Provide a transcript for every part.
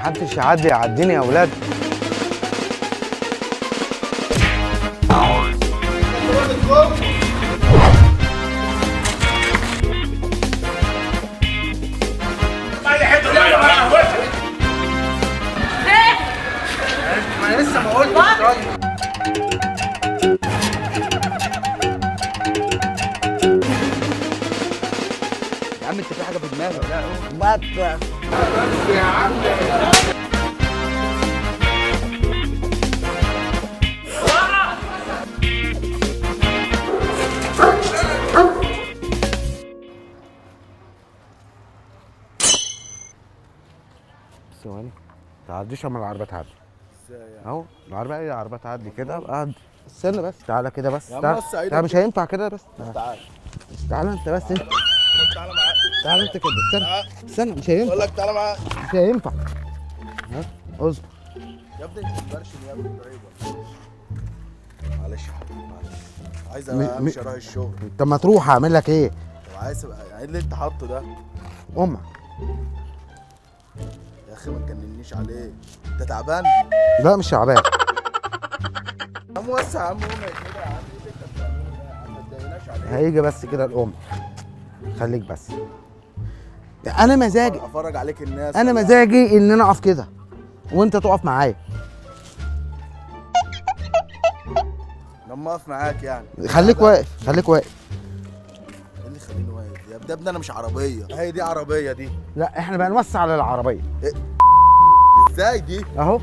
محدش يعديني يا اولاد. انا لسه ما قلتش. يا عم انت في حاجه في دماغك؟ بس يا عم ثواني، تعديش اما العربيه تعدي. ازاي يعني؟ اهو العربيه، ايه العربيه تعدي كده. قعد استنى بس، تعالى كده بس. يا عم تعالى. بس عيدك تعالى، مش هينفع كده بس. تعال تعالى انت بس، انت تعالى معايا. تعالى انت كده. استنى استنى، مش هينفع. بقول لك تعالى معايا. مش هينفع. ها اصبر. يا ابني انت مبرشم يا ابني طيب. معلش يا حبيبي معلش. عايز امشي اروح الشغل. انت ما تروح اعمل لك ايه؟ طب عايز يعني ايه اللي انت حاطه ده؟ امك. يا اخي ما تجننيش عليه. انت تعبان؟ لا مش تعبان. يا عم وسع يا عم قوم كده يا عم. ايه اللي انت بتعمله ده يا عم؟ ما تضايقناش عليه. هيجي بس كده الام. خليك بس. انا مزاجي، افرج عليك الناس. انا مزاجي ان انا اقف كده وانت تقف معايا. لما اقف معاك يعني. خليك واقف، خليك واقف. ايه اللي يخليني واقف؟ يا ابني انا مش عربيه. هي دي عربيه دي. لا احنا بقى نوسع على العربيه. ازاي دي؟ اهو.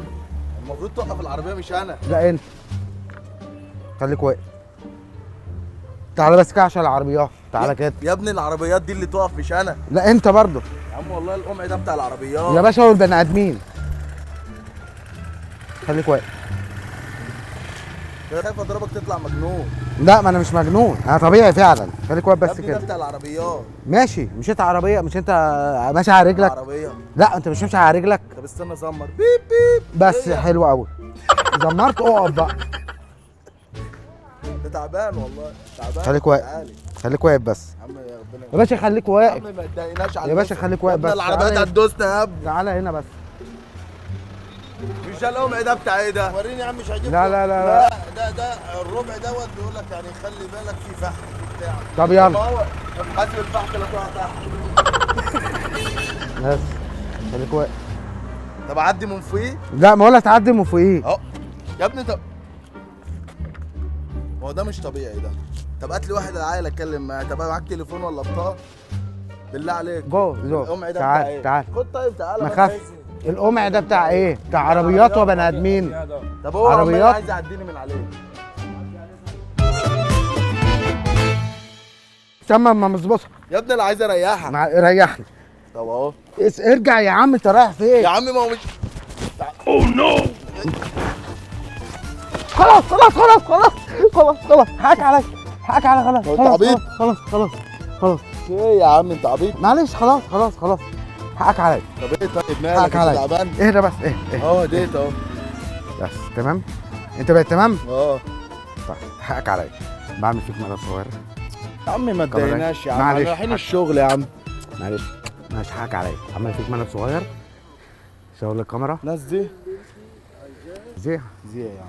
المفروض توقف العربيه مش انا. لا انت. خليك واقف. تعالى بس كده عشان العربيات. تعالى كده. يا ابني العربيات دي اللي تقف مش انا. لا انت برضه. يا عم والله القمع ده بتاع العربيات. يا باشا هو البني ادمين. خليك واقف. انا خايف اضربك تطلع مجنون. لا ما انا مش مجنون، انا طبيعي فعلا. خليك واقف يا بس ابني ده كده. بتاع العربيات. ماشي، مش انت عربيه، مش انت ماشي على رجلك. عربيه. لا انت مش ماشي على رجلك. طب استنى زمر بيب بيب. بس إيه؟ حلو قوي. زمرت اقف بقى. ده تعبان والله تعبان. خليك واقف. تعالي. خليك واقف بس. يا عم يا ربنا يا باشا خليك يا واقف. عم ما تضايقناش على يا باشا الناس. خليك واقف يا ابني بس. العربيات تعالى. هتدوسنا يا ابني. تعالى هنا بس. مش ده القمع ده بتاع ايه ده؟ وريني يا عم مش هجيب. لا لا لا لا. ده الربع دوت بيقول لك يعني خلي بالك في فحم بتاع. طب يلا. طب حاسب الفحم اللي طلع تحت. بس خليك واقف. طب اعدي من فوقيه؟ لا ما ولا تعدي من فوقيه. اهو يا ابني. طب هو ده مش طبيعي ده. طب هات لي واحد العيال اتكلم معاه. طب معاك تليفون ولا بطاقه؟ بالله عليك. جو القمع ده بتاع تعال ايه؟ تعال. خد طيب تعالى. ما خافش. القمع ده بتاع ايه؟ بتاع عربيات وبني ادمين. طب هو عربيات. عمال عايز يعديني من عليه. استنى اما مظبوطها. يا ابني انا عايز اريحك. ريحني. طب اهو. ارجع يا عم، انت رايح فين؟ يا عم ما هو مش. اوه نو. خلاص خلاص خلاص خلاص خلاص خلاص. حقك عليا، حقك عليا. خلاص هو انت خلاص عبيط؟ خلاص خلاص خلاص. ايه يا عم انت عبيط؟ معلش خلاص خلاص خلاص. حقك عليا. طب ايه طيب حقك مالك انت عليا. تعبان؟ اهدى بس. اهدى. اهو ديت اهو. بس تمام. انت بقيت تمام؟ اه طيب حقك عليا. بعمل فيك مقلب صغير. يا عم ما تضايقناش يا عم. معلش. احنا رايحين الشغل يا عم. معلش معلش، حقك عليا. عمل فيك مقلب صغير. شاور الكاميرا. ناس دي زي زي يا عم.